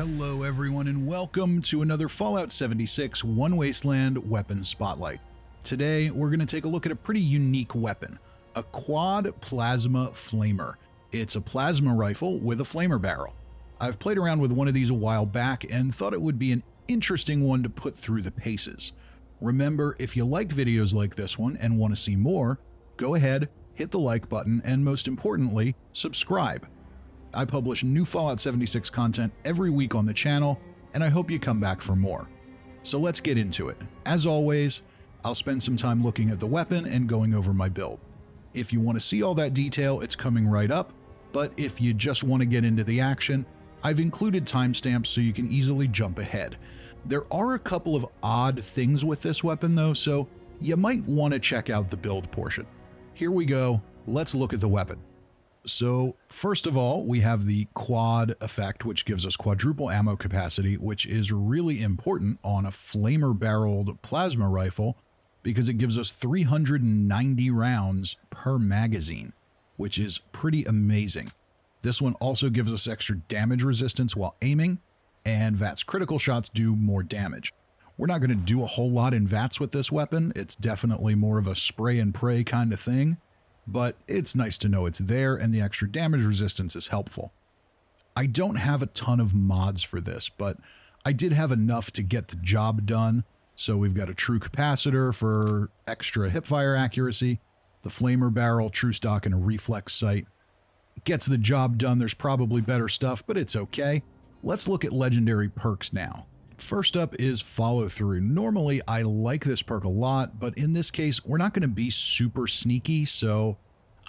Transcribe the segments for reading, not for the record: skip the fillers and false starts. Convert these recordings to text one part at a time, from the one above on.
Hello everyone and welcome to another Fallout 76 One Wasteland Weapon Spotlight. Today we're going to take a look at a pretty unique weapon, a quad plasma flamer. It's a plasma rifle with a flamer barrel. I've played around with one of these a while back and thought it would be an interesting one to put through the paces. Remember, if you like videos like this one and want to see more, go ahead, hit the like button, and most importantly, subscribe. I publish new Fallout 76 content every week on the channel, and I hope you come back for more. So let's get into it. As always, I'll spend some time looking at the weapon and going over my build. If you want to see all that detail, it's coming right up, but if you just want to get into the action, I've included timestamps so you can easily jump ahead. There are a couple of odd things with this weapon though, so you might want to check out the build portion. Here we go, let's look at the weapon. So first of all, we have the quad effect, which gives us quadruple ammo capacity, which is really important on a flamer barreled plasma rifle because it gives us 390 rounds per magazine, which is pretty amazing. This one also gives us extra damage resistance while aiming, and VATS critical shots do more damage. We're not going to do a whole lot in VATS with this weapon. It's definitely more of a spray and pray kind of thing. But it's nice to know it's there and the extra damage resistance is helpful. I don't have a ton of mods for this, but I did have enough to get the job done. So we've got a true capacitor for extra hipfire accuracy, the flamer barrel, true stock, and a reflex sight. It gets the job done. There's probably better stuff, but it's okay. Let's look at legendary perks now. First up is follow through. Normally I like this perk a lot, but in this case we're not going to be super sneaky, so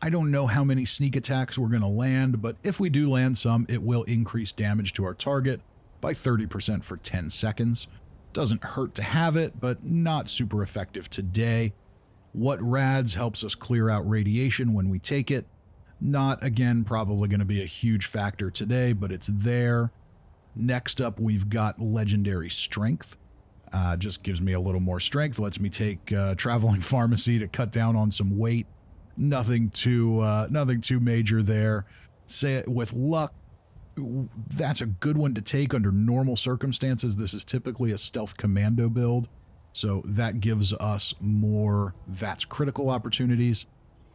I don't know how many sneak attacks we're going to land, but if we do land some, it will increase damage to our target by 30% for 10 seconds. Doesn't hurt to have it, but not super effective today. What Rads helps us clear out radiation when we take it. Not, again, probably going to be a huge factor today, but it's there. Next up, we've got Legendary Strength. Just gives me a little more strength, lets me take Traveling Pharmacy to cut down on some weight. Nothing too major there. Say it with luck, that's a good one to take under normal circumstances. This is typically a stealth commando build, so that gives us more VATS critical opportunities.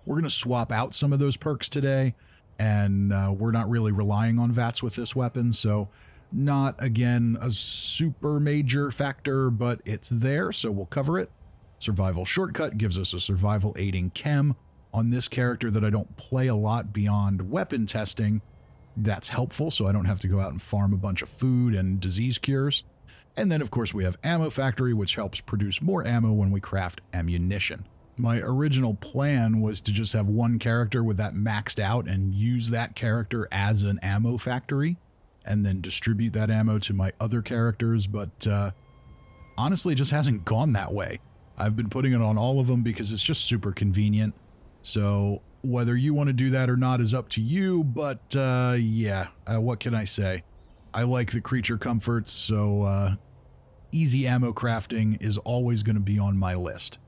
We're going to swap out some of those perks today, and we're not really relying on VATS with this weapon, so not, again, a super major factor, but it's there, so we'll cover it. Survival Shortcut gives us a survival aiding chem. On this character that I don't play a lot beyond weapon testing, that's helpful, so I don't have to go out and farm a bunch of food and disease cures. And then, of course, we have Ammo Factory, which helps produce more ammo when we craft ammunition. My original plan was to just have one character with that maxed out and use that character as an ammo factory, and then distribute that ammo to my other characters, but honestly, it just hasn't gone that way. I've been putting it on all of them because it's just super convenient. So whether you want to do that or not is up to you, but yeah, what can I say? I like the creature comforts, so easy ammo crafting is always going to be on my list.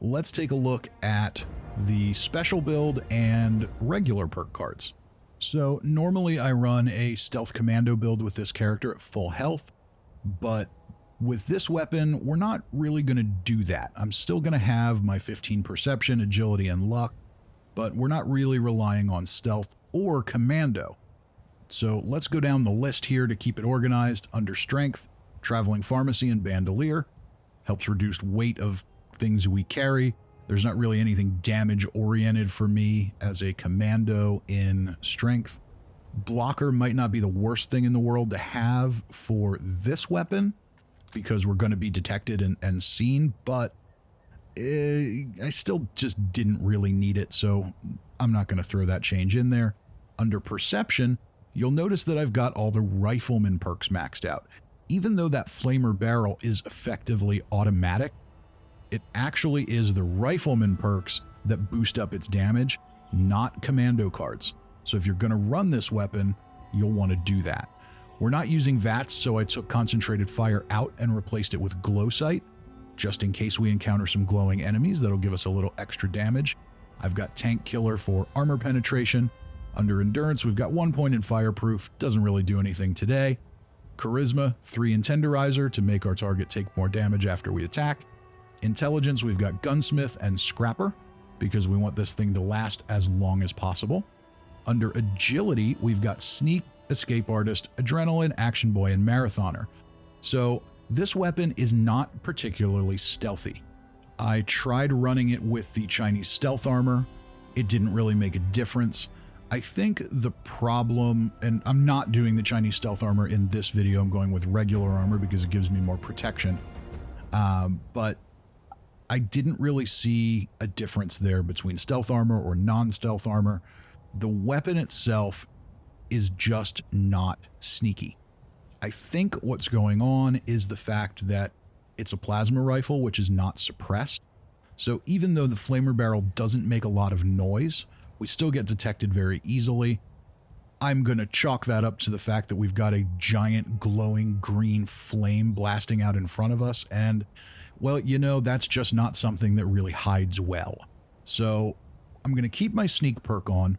Let's take a look at the special build and regular perk cards. So normally I run a stealth commando build with this character at full health, but with this weapon, we're not really going to do that. I'm still going to have my 15 perception, agility, and luck, but we're not really relying on stealth or commando. So let's go down the list here to keep it organized. Under strength, traveling pharmacy and bandolier helps reduce weight of things we carry. There's not really anything damage-oriented for me as a commando in strength. Blocker might not be the worst thing in the world to have for this weapon because we're going to be detected and seen, but I still just didn't really need it, so I'm not going to throw that change in there. Under perception, you'll notice that I've got all the rifleman perks maxed out. Even though that flamer barrel is effectively automatic, it actually is the rifleman perks that boost up its damage, not commando cards. So if you're going to run this weapon, you'll want to do that. We're not using VATS, so I took concentrated fire out and replaced it with glow sight, just in case we encounter some glowing enemies. That'll give us a little extra damage. I've got tank killer for armor penetration. Under endurance, we've got 1 point in fireproof. Doesn't really do anything today. Charisma, 3 in Tenderizer to make our target take more damage after we attack. Intelligence, we've got Gunsmith and Scrapper, because we want this thing to last as long as possible. Under Agility, we've got Sneak, Escape Artist, Adrenaline, Action Boy, and Marathoner. So this weapon is not particularly stealthy. I tried running it with the Chinese stealth armor. It didn't really make a difference. I think the problem, and I'm not doing the Chinese stealth armor in this video, I'm going with regular armor because it gives me more protection. But I didn't really see a difference there between stealth armor or non-stealth armor. The weapon itself is just not sneaky. I think what's going on is the fact that it's a plasma rifle, which is not suppressed. So even though the flamer barrel doesn't make a lot of noise, we still get detected very easily. I'm going to chalk that up to the fact that we've got a giant glowing green flame blasting out in front of us, and, well, you know, that's just not something that really hides well. So I'm going to keep my sneak perk on.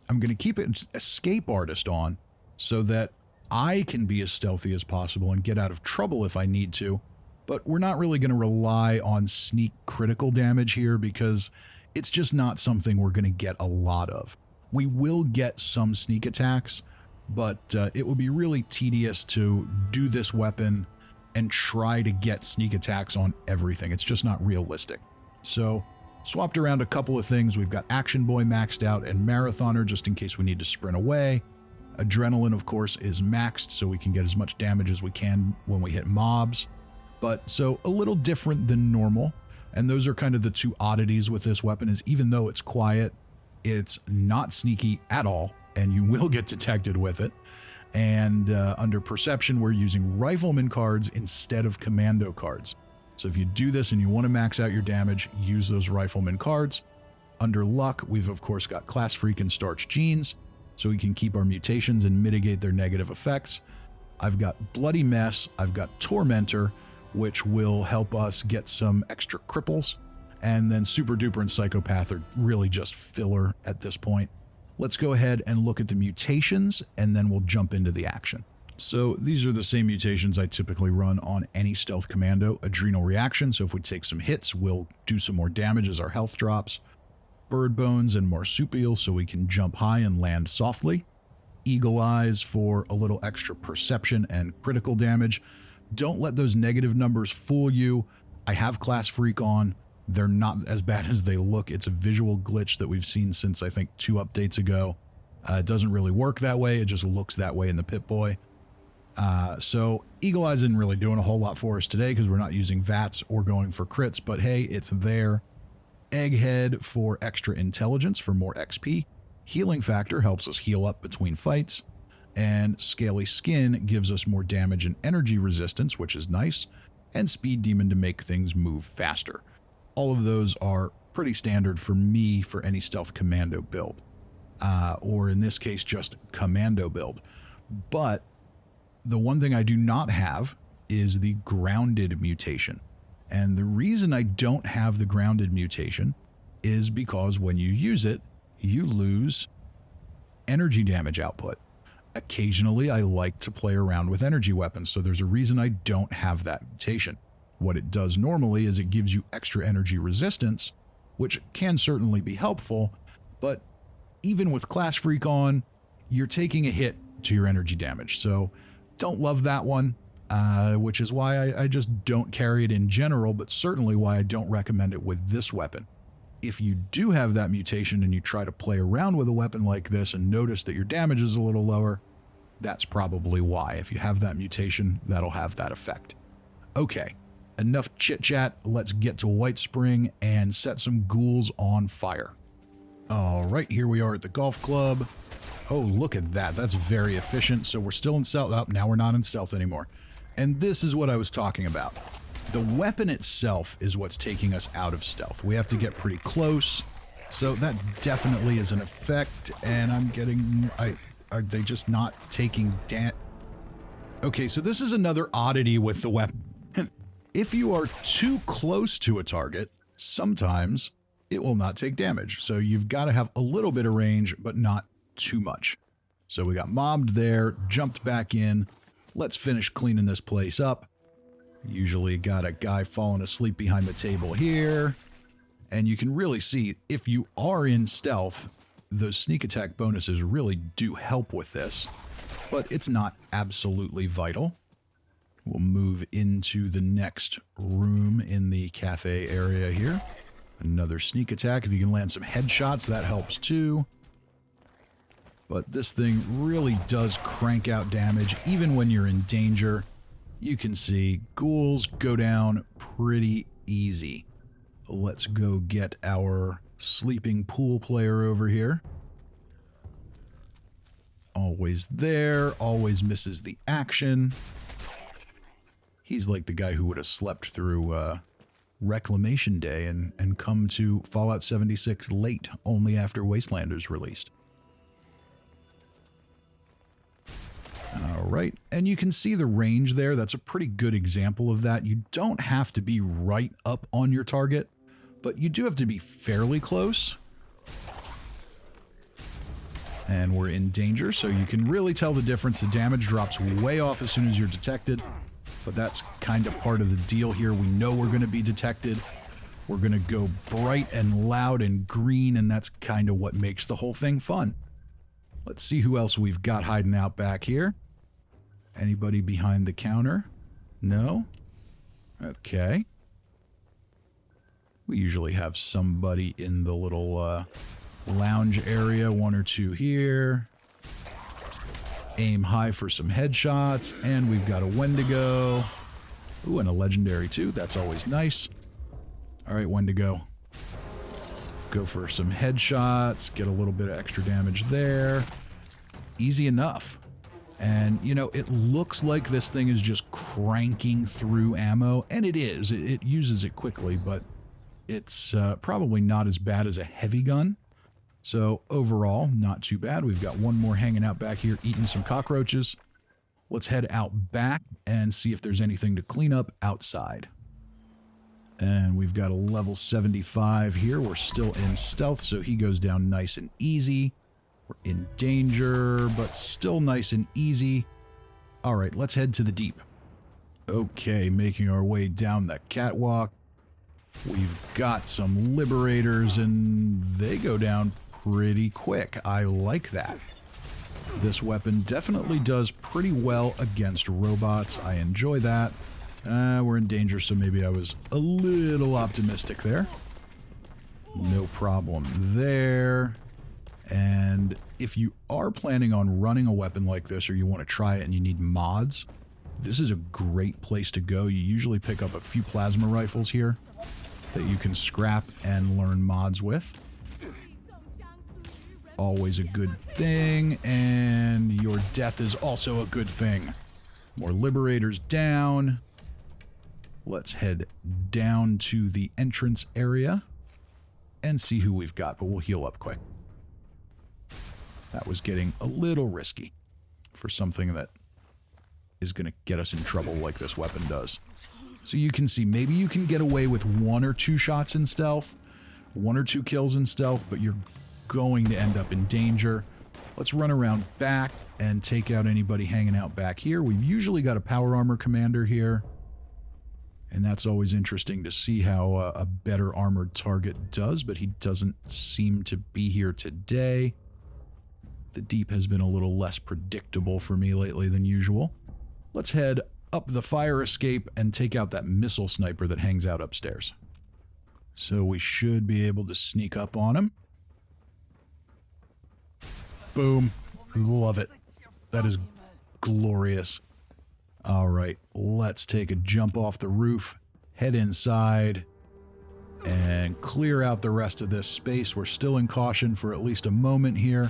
I'm going to keep it Escape Artist on so that I can be as stealthy as possible and get out of trouble if I need to. But we're not really going to rely on sneak critical damage here because it's just not something we're going to get a lot of. We will get some sneak attacks, but it would be really tedious to do this weapon and try to get sneak attacks on everything. It's just not realistic. So swapped around a couple of things. We've got Action Boy maxed out and Marathoner just in case we need to sprint away. Adrenaline, of course, is maxed so we can get as much damage as we can when we hit mobs. But so a little different than normal. And those are kind of the two oddities with this weapon is even though it's quiet, it's not sneaky at all, and you will get detected with it. And under Perception, we're using Rifleman cards instead of Commando cards. So if you do this and you want to max out your damage, use those Rifleman cards. Under Luck, we've of course got Class Freak and Starch Genes, so we can keep our mutations and mitigate their negative effects. I've got Bloody Mess, I've got Tormentor, which will help us get some extra cripples. And then Super Duper and Psychopath are really just filler at this point. Let's go ahead and look at the mutations, and then we'll jump into the action. So these are the same mutations I typically run on any stealth commando. Adrenal Reaction, so if we take some hits, we'll do some more damage as our health drops. Bird Bones and Marsupial, so we can jump high and land softly. Eagle Eyes for a little extra perception and critical damage. Don't let those negative numbers fool you. I have Class Freak on. They're not as bad as they look. It's a visual glitch that we've seen since, I think, 2 updates ago. It doesn't really work that way. It just looks that way in the Pip-Boy. So Eagle Eyes isn't really doing a whole lot for us today because we're not using VATs or going for crits, but hey, it's there. Egghead for extra intelligence for more XP. Healing Factor helps us heal up between fights. And Scaly Skin gives us more damage and energy resistance, which is nice. And Speed Demon to make things move faster. All of those are pretty standard for me for any stealth commando build. Or in this case, just commando build. But the one thing I do not have is the grounded mutation. And the reason I don't have the grounded mutation is because when you use it, you lose energy damage output. Occasionally, I like to play around with energy weapons, so there's a reason I don't have that mutation. What it does normally is it gives you extra energy resistance, which can certainly be helpful, but even with Class Freak on, you're taking a hit to your energy damage. So don't love that one, which is why I just don't carry it in general, but certainly why I don't recommend it with this weapon. If you do have that mutation and you try to play around with a weapon like this and notice that your damage is a little lower, that's probably why. If you have that mutation, that'll have that effect. Okay, enough chit-chat. Let's get to Whitespring and set some ghouls on fire. All right, here we are at the golf club. Oh, look at that. That's very efficient. So we're still in stealth. Oh, now we're not in stealth anymore. And this is what I was talking about. The weapon itself is what's taking us out of stealth. We have to get pretty close. So that definitely is an effect. And I'm getting... Are they just not taking Okay, so this is another oddity with the weapon. If you are too close to a target, sometimes it will not take damage. So you've got to have a little bit of range, but not too much. So we got mobbed there, jumped back in. let's finish cleaning this place up. Usually got a guy falling asleep behind the table here. And you can really see, if you are in stealth, those sneak attack bonuses really do help with this. But it's not absolutely vital. We'll move into the next room in the cafe area here. Another sneak attack. If you can land some headshots, that helps too. But this thing really does crank out damage even when you're in danger. You can see ghouls go down pretty easy. Let's go get our sleeping pool player over here. Always there, always misses the action. He's like the guy who would have slept through Reclamation Day and come to Fallout 76 late, only after Wastelanders released. Alright, and you can see the range there. That's a pretty good example of that. You don't have to be right up on your target, but you do have to be fairly close. And we're in danger, so you can really tell the difference. The damage drops way off as soon as you're detected. But that's kind of part of the deal here. We know we're going to be detected. We're going to go bright and loud and green, and that's kind of what makes the whole thing fun. Let's see who else we've got hiding out back here. Anybody behind the counter? No? Okay. We usually have somebody in the little lounge area, one or two here. Aim high for some headshots, and we've got a Wendigo. Ooh, and a legendary too. That's always nice. All right, Wendigo. Go for some headshots, get a little bit of extra damage there. Easy enough. And, you know, it looks like this thing is just cranking through ammo, and it is. It uses it quickly, but it's probably not as bad as a heavy gun. So overall, not too bad. We've got one more hanging out back here eating some cockroaches. Let's head out back and see if there's anything to clean up outside. And we've got a level 75 here. We're still in stealth, so he goes down nice and easy. We're in danger, but still nice and easy. All right, let's head to the deep. Okay, making our way down the catwalk. We've got some liberators, and they go down pretty quick. I like that. This weapon definitely does pretty well against robots. I enjoy that. We're in danger, so maybe I was a little optimistic there. No problem there. And if you are planning on running a weapon like this, or you want to try it and you need mods, this is a great place to go. You usually pick up a few plasma rifles here that you can scrap and learn mods with. Always a good thing, and your death is also a good thing. More liberators down. Let's head down to the entrance area and see who we've got, but we'll heal up quick. That was getting a little risky for something that is going to get us in trouble like this weapon does. So you can see, maybe you can get away with one or two shots in stealth, one or two kills in stealth, but you're going to end up in danger. Let's run around back and take out anybody hanging out back here. We've usually got a power armor commander here, and that's always interesting to see how a better armored target does, but he doesn't seem to be here today. The deep has been a little less predictable for me lately than usual. Let's head up the fire escape and take out that missile sniper that hangs out upstairs. So we should be able to sneak up on him. Boom. Love it. That is glorious. All right, let's take a jump off the roof, head inside, and clear out the rest of this space. We're still in caution for at least a moment here.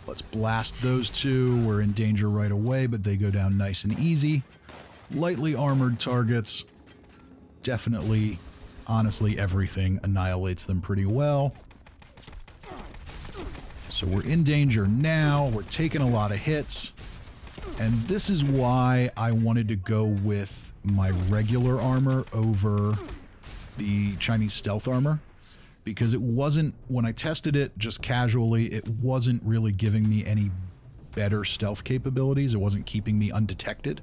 Let's blast those two. We're in danger right away, but they go down nice and easy. Lightly armored targets. Definitely, honestly, everything annihilates them pretty well. So we're in danger now. We're taking a lot of hits. And this is why I wanted to go with my regular armor over the Chinese stealth armor. Because it wasn't, when I tested it just casually, it wasn't really giving me any better stealth capabilities. It wasn't keeping me undetected.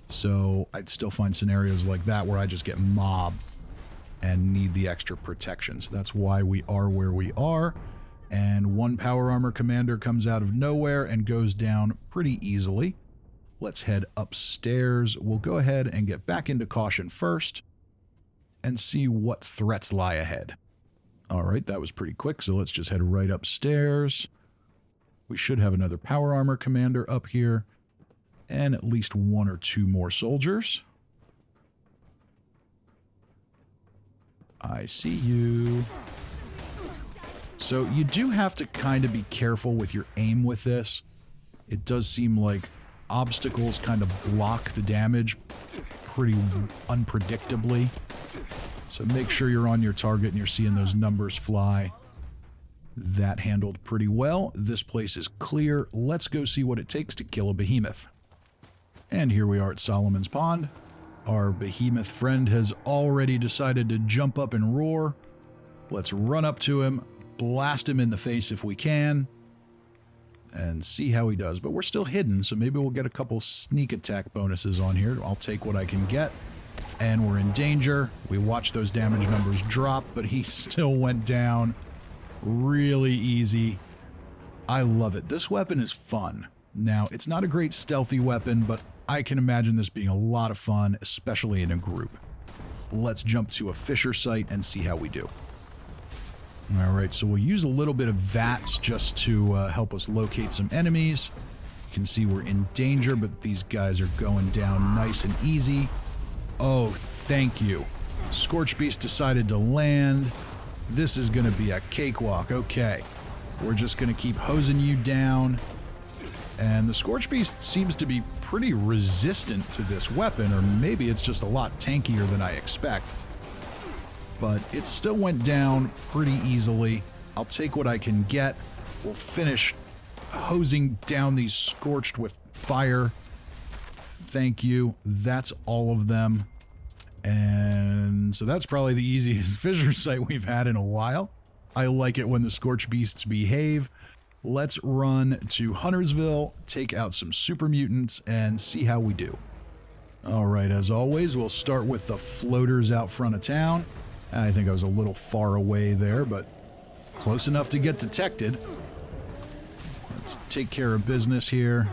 So I'd still find scenarios like that where I just get mobbed and need the extra protection. So that's why we are where we are. And one power armor commander comes out of nowhere and goes down pretty easily. Let's head upstairs. We'll go ahead and get back into caution first and see what threats lie ahead. All right, that was pretty quick, so let's just head right upstairs. We should have another power armor commander up here and at least one or two more soldiers. I see you. So you do have to kind of be careful with your aim with this. It does seem like obstacles kind of block the damage pretty unpredictably. So make sure you're on your target and you're seeing those numbers fly. That handled pretty well. This place is clear. Let's go see what it takes to kill a behemoth. And here we are at Solomon's Pond. Our behemoth friend has already decided to jump up and roar. Let's run up to him, blast him in the face if we can, and see how he does. But we're still hidden, so maybe we'll get a couple sneak attack bonuses on here. I'll take what I can get. And we're in danger. We watched those damage numbers drop, but he still went down really easy. I love it. This weapon is fun. Now, it's not a great stealthy weapon, but I can imagine this being a lot of fun, especially in a group. Let's jump to a Fissure site and see how we do. All right, so we'll use a little bit of VATS just to help us locate some enemies. You can see we're in danger, but these guys are going down nice and easy. Oh, thank you. Scorchbeasts decided to land. This is going to be a cakewalk. Okay, we're just going to keep hosing you down. And the Scorchbeast seems to be pretty resistant to this weapon, or maybe it's just a lot tankier than I expect. But it still went down pretty easily. I'll take what I can get. We'll finish hosing down these Scorched with fire. Thank you. That's all of them. And so that's probably the easiest Fissure site we've had in a while. I like it when the Scorchbeasts behave. Let's run to Huntersville, take out some super mutants, and see how we do. All right, as always, we'll start with the floaters out front of town. I think I was a little far away there, but close enough to get detected. Let's take care of business here.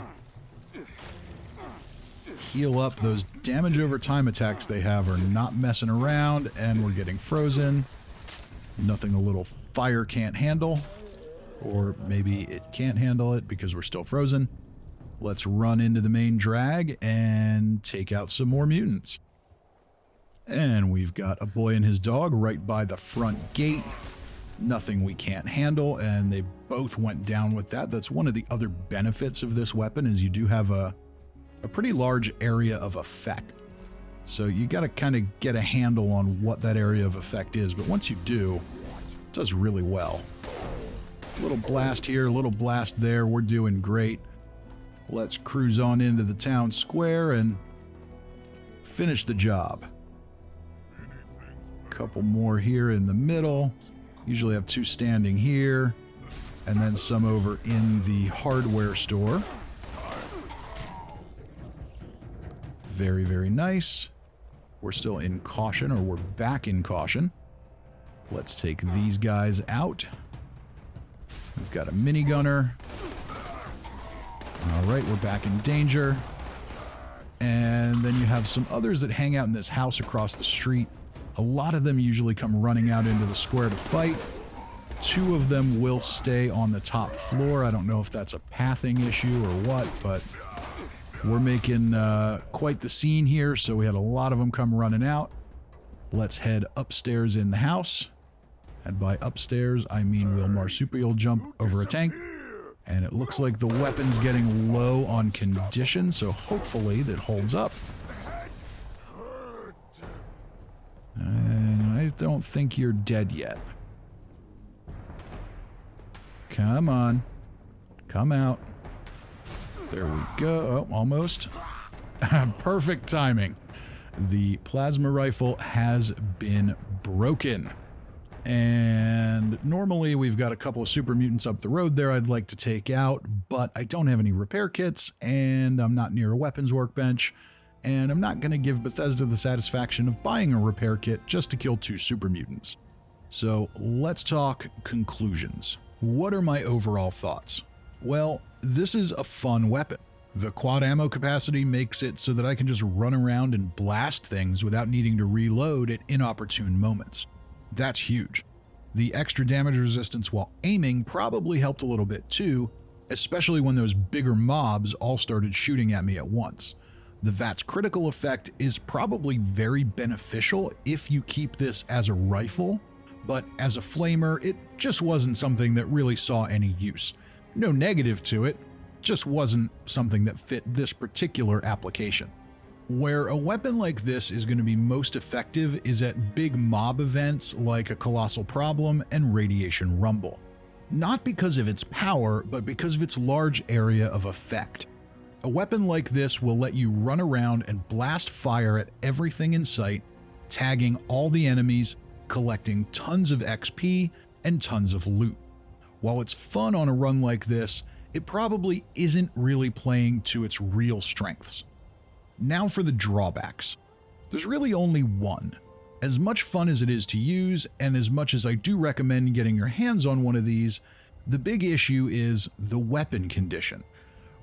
Heal up. Those damage over time attacks they have are not messing around, and we're getting frozen. Nothing a little fire can't handle. Or maybe it can't handle it because we're still frozen. Let's run into the main drag and take out some more mutants. And we've got a boy and his dog right by the front gate. Nothing we can't handle, and they both went down with that. That's one of the other benefits of this weapon, is you do have a pretty large area of effect. So you got to kind of get a handle on what that area of effect is, but once you do, it does really well. A little blast here, a little blast there. We're doing great. Let's cruise on into the town square and finish the job. Couple more here in the middle. Usually have two standing here, and then some over in the hardware store. Very, very nice. We're still in caution, or we're back in caution. Let's take these guys out. We've got a minigunner. All right, we're back in danger. And then you have some others that hang out in this house across the street. A lot of them usually come running out into the square to fight. Two of them will stay on the top floor. I don't know if that's a pathing issue or what, but we're making quite the scene here, so we had a lot of them come running out. Let's head upstairs in the house. And by upstairs, I mean we'll marsupial jump over a tank. And it looks like the weapon's getting low on condition, so hopefully that holds up. And I don't think you're dead yet. Come on. Come out. There we go. Oh, almost. Perfect timing. The plasma rifle has been broken. And normally we've got a couple of super mutants up the road there I'd like to take out, but I don't have any repair kits, and I'm not near a weapons workbench, and I'm not going to give Bethesda the satisfaction of buying a repair kit just to kill 2 super mutants. So let's talk conclusions. What are my overall thoughts? Well, this is a fun weapon. The quad ammo capacity makes it so that I can just run around and blast things without needing to reload at inopportune moments. That's huge. The extra damage resistance while aiming probably helped a little bit too, especially when those bigger mobs all started shooting at me at once. The VAT's critical effect is probably very beneficial if you keep this as a rifle, but as a flamer, it just wasn't something that really saw any use. No negative to it, just wasn't something that fit this particular application. Where a weapon like this is going to be most effective is at big mob events like a Colossal Problem and Radiation Rumble. Not because of its power, but because of its large area of effect. A weapon like this will let you run around and blast fire at everything in sight, tagging all the enemies, collecting tons of XP and tons of loot. While it's fun on a run like this, it probably isn't really playing to its real strengths. Now for the drawbacks. There's really only one. As much fun as it is to use, and as much as I do recommend getting your hands on one of these, the big issue is the weapon condition.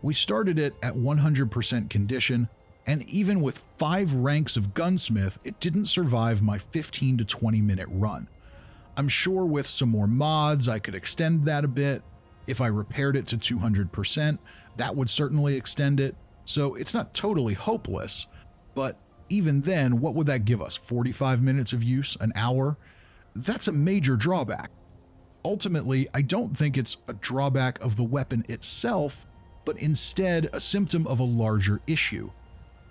We started it at 100% condition, and even with 5 ranks of gunsmith, it didn't survive my 15 to 20 minute run. I'm sure with some more mods I could extend that a bit. If I repaired it to 200%, that would certainly extend it. So it's not totally hopeless, but even then, what would that give us? 45 minutes of use, an hour? That's a major drawback. Ultimately, I don't think it's a drawback of the weapon itself, but instead a symptom of a larger issue.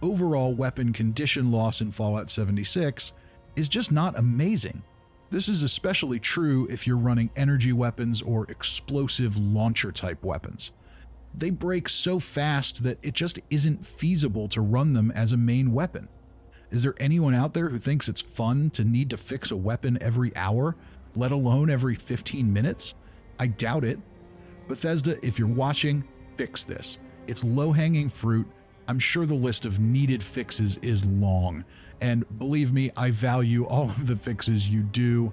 Overall weapon condition loss in Fallout 76 is just not amazing. This is especially true if you're running energy weapons or explosive launcher type weapons. They break so fast that it just isn't feasible to run them as a main weapon. Is there anyone out there who thinks it's fun to need to fix a weapon every hour, let alone every 15 minutes? I doubt it. Bethesda, if you're watching, fix this. It's low-hanging fruit. I'm sure the list of needed fixes is long, and believe me, I value all of the fixes you do,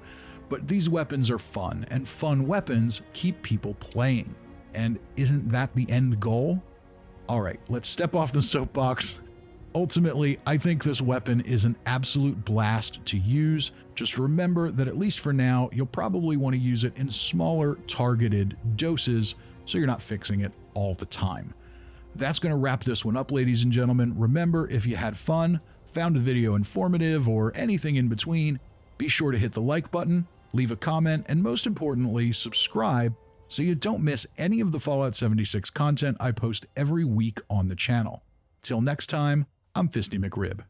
but these weapons are fun, and fun weapons keep people playing. And isn't that the end goal? All right, let's step off the soapbox. Ultimately, I think this weapon is an absolute blast to use. Just remember that at least for now, you'll probably want to use it in smaller, targeted doses, so you're not fixing it all the time. That's going to wrap this one up, ladies and gentlemen. Remember, if you had fun, found the video informative, or anything in between, be sure to hit the like button, leave a comment, and most importantly, subscribe so you don't miss any of the Fallout 76 content I post every week on the channel. Till next time, I'm Fisty McRib.